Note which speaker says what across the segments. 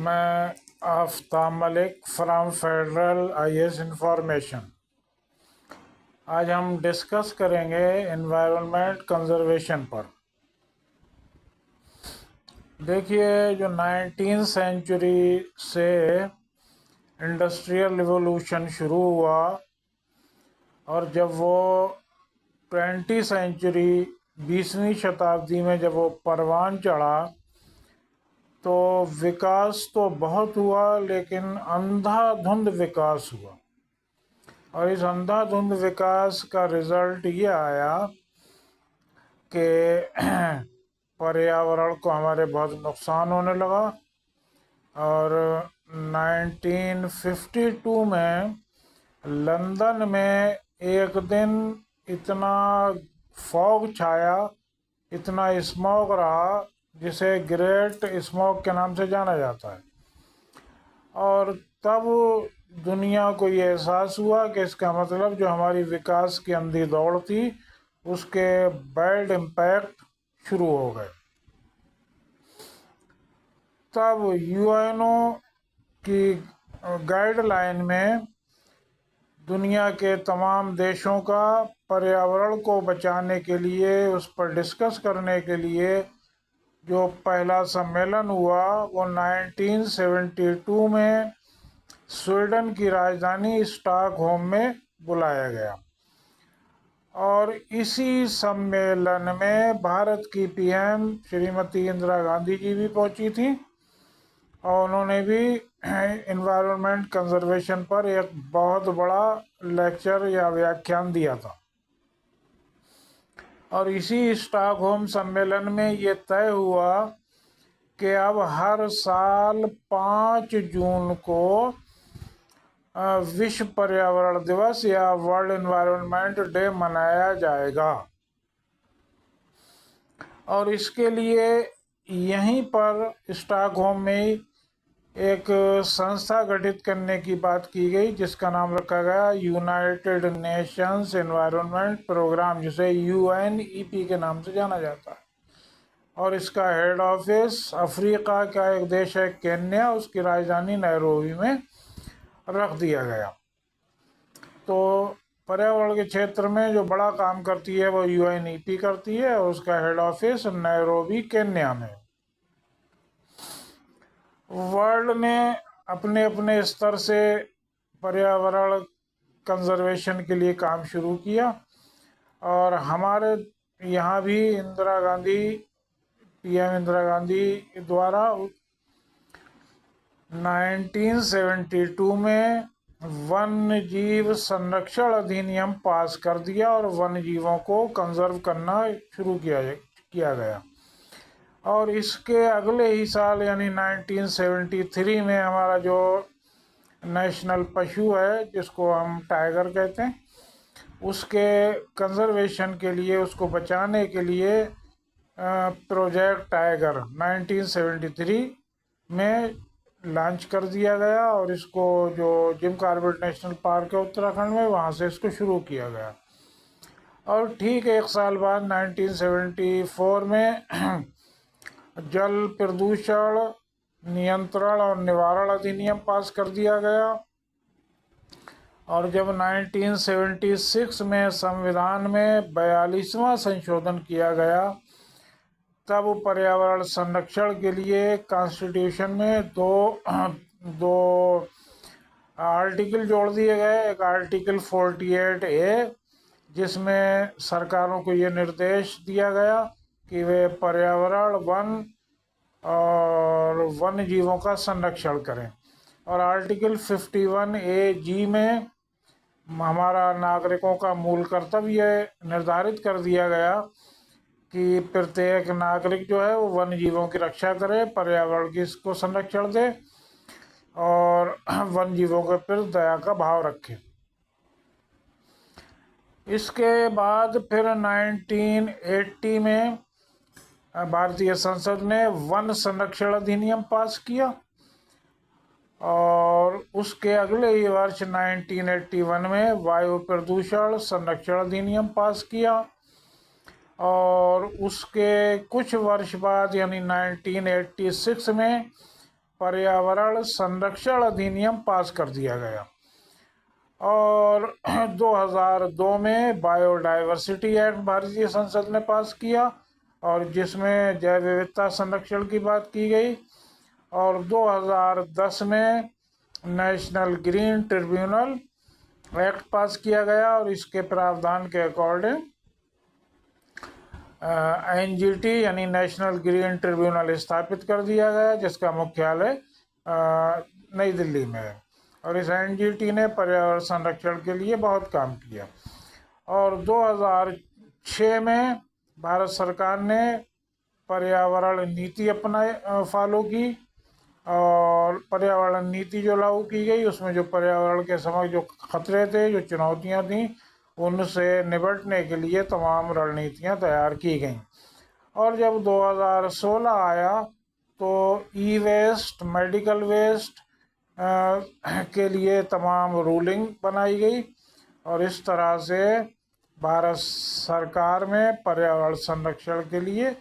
Speaker 1: मैं Aftab Malik from federal IAS information. आज हम डिस्कस करेंगे एनवायरनमेंट कंजर्वेशन पर। देखिए, जो 19वीं सेंचुरी से इंडस्ट्रियल रिवॉल्यूशन शुरू हुआ और जब वो 20वीं सेंचुरी 20वीं शताब्दी में जब वो परवान चढ़ा तो विकास तो बहुत हुआ, लेकिन अंधाधुंध विकास हुआ। और इस अंधाधुंध विकास का रिजल्ट ये आया कि पर्यावरण को हमारे बहुत नुकसान होने लगा। और 1952 में लंदन में एक दिन इतना फॉग छाया, इतना स्मॉग रहा जिसे ग्रेट स्मॉग के नाम से जाना जाता है। और तब दुनिया को ये एहसास हुआ कि इसका मतलब जो हमारी विकास की अंधी दौड़ थी उसके बैड इम्पैक्ट शुरू हो गए। तब यूएनओ की गाइडलाइन में दुनिया के तमाम देशों का पर्यावरण को बचाने के लिए, उस पर डिस्कस करने के लिए जो पहला सम्मेलन हुआ वो 1972 में स्वीडन की राजधानी स्टॉकहोम में बुलाया गया। और इसी सम्मेलन में भारत की पीएम श्रीमती इंदिरा गांधी जी भी पहुंची थी और उन्होंने भी एनवायरनमेंट कंजर्वेशन पर एक बहुत बड़ा लेक्चर या व्याख्यान दिया था। और इसी स्टॉकहोम सम्मेलन में ये तय हुआ कि अब हर साल 5 जून को विश्व पर्यावरण दिवस या वर्ल्ड एनवायरनमेंट डे मनाया जाएगा। और इसके लिए यहीं पर स्टॉकहोम में एक संस्था गठित करने की बात की गई जिसका नाम रखा गया यूनाइटेड नेशंस एनवायरनमेंट प्रोग्राम, जिसे यूएनईपी के नाम से जाना जाता है। और इसका हेड ऑफिस अफ्रीका का एक देश है केन्या, उसकी राजधानी नैरोबी में रख दिया गया। तो पर्यावरण के क्षेत्र में जो बड़ा काम करती है वो यूएनईपी करती है और उसका हेड ऑफिस नैरोबी केन्या में। वर्ल्ड ने अपने अपने स्तर से पर्यावरण कंजर्वेशन के लिए काम शुरू किया और हमारे यहाँ भी पीएम इंदिरा गांधी द्वारा 1972 में वन्य जीव संरक्षण अधिनियम पास कर दिया और वन्य जीवों को कंजर्व करना शुरू किया गया। और इसके अगले ही साल यानी 1973 में हमारा जो नेशनल पशु है जिसको हम टाइगर कहते हैं, उसके कंजर्वेशन के लिए, उसको बचाने के लिए प्रोजेक्ट टाइगर 1973 में लॉन्च कर दिया गया। और इसको जो जिम कॉर्बेट नेशनल पार्क है उत्तराखंड में, वहाँ से इसको शुरू किया गया। और ठीक एक साल बाद 1974 में जल प्रदूषण नियंत्रण और निवारण अधिनियम पास कर दिया गया। और जब 1976 में संविधान में 42वां संशोधन किया गया तब पर्यावरण संरक्षण के लिए कॉन्स्टिट्यूशन में दो आर्टिकल जोड़ दिए गए। एक आर्टिकल 48A जिसमें सरकारों को ये निर्देश दिया गया कि वे पर्यावरण, वन और वन्य जीवों का संरक्षण करें। और आर्टिकल 51AG में हमारा नागरिकों का मूल कर्तव्य निर्धारित कर दिया गया कि प्रत्येक नागरिक जो है वो वन्य जीवों की रक्षा करे, पर्यावरण की इसको संरक्षण दे और वन्य जीवों के प्रति दया का भाव रखे। इसके बाद फिर 1980 में भारतीय संसद ने वन संरक्षण अधिनियम पास किया और उसके अगले ही वर्ष 1981 में वायु प्रदूषण संरक्षण अधिनियम पास किया। और उसके कुछ वर्ष बाद यानी 1986 में पर्यावरण संरक्षण अधिनियम पास कर दिया गया। और 2002 में बायोडाइवर्सिटी एक्ट भारतीय संसद ने पास किया और जिसमें जैव विविधता संरक्षण की बात की गई। और 2010 में नेशनल ग्रीन ट्रिब्यूनल एक्ट पास किया गया और इसके प्रावधान के अकॉर्डिंग NGT यानी नेशनल ग्रीन ट्रिब्यूनल स्थापित कर दिया गया, जिसका मुख्यालय नई दिल्ली में है। और इस NGT ने पर्यावरण संरक्षण के लिए बहुत काम किया। और 2006 में भारत सरकार ने पर्यावरण नीति फॉलो की और पर्यावरण नीति जो लागू की गई उसमें जो पर्यावरण के समक्ष जो खतरे थे, जो चुनौतियां थीं, उनसे निपटने के लिए तमाम रणनीतियां तैयार की गईं। और जब 2016 आया तो ई-वेस्ट, मेडिकल वेस्ट के लिए तमाम रूलिंग बनाई गई और इस तरह से भारत सरकार में पर्यावरण संरक्षण के लिए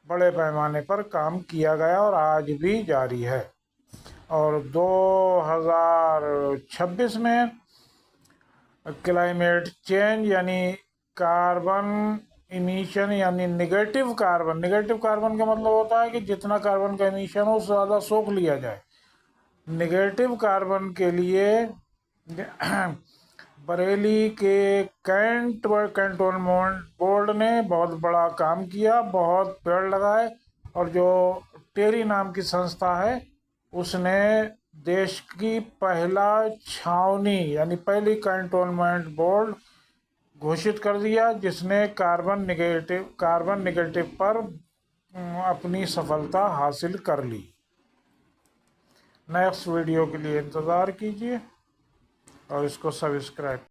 Speaker 1: बड़े पैमाने पर काम किया गया और आज भी जारी है। और 2026 में क्लाइमेट चेंज यानी कार्बन इमिशन यानी निगेटिव कार्बन का मतलब होता है कि जितना कार्बन का इमिशन हो उससे ज़्यादा सोख लिया जाए। निगेटिव कार्बन के लिए बरेली के कैंटोनमेंट बोर्ड ने बहुत बड़ा काम किया, बहुत पेड़ लगाए। और जो टेरी नाम की संस्था है उसने देश की पहला छावनी यानी पहली कैंटोनमेंट बोर्ड घोषित कर दिया, जिसने कार्बन निगेटिव पर अपनी सफलता हासिल कर ली। नेक्स्ट वीडियो के लिए इंतज़ार कीजिए और इसको सब्सक्राइब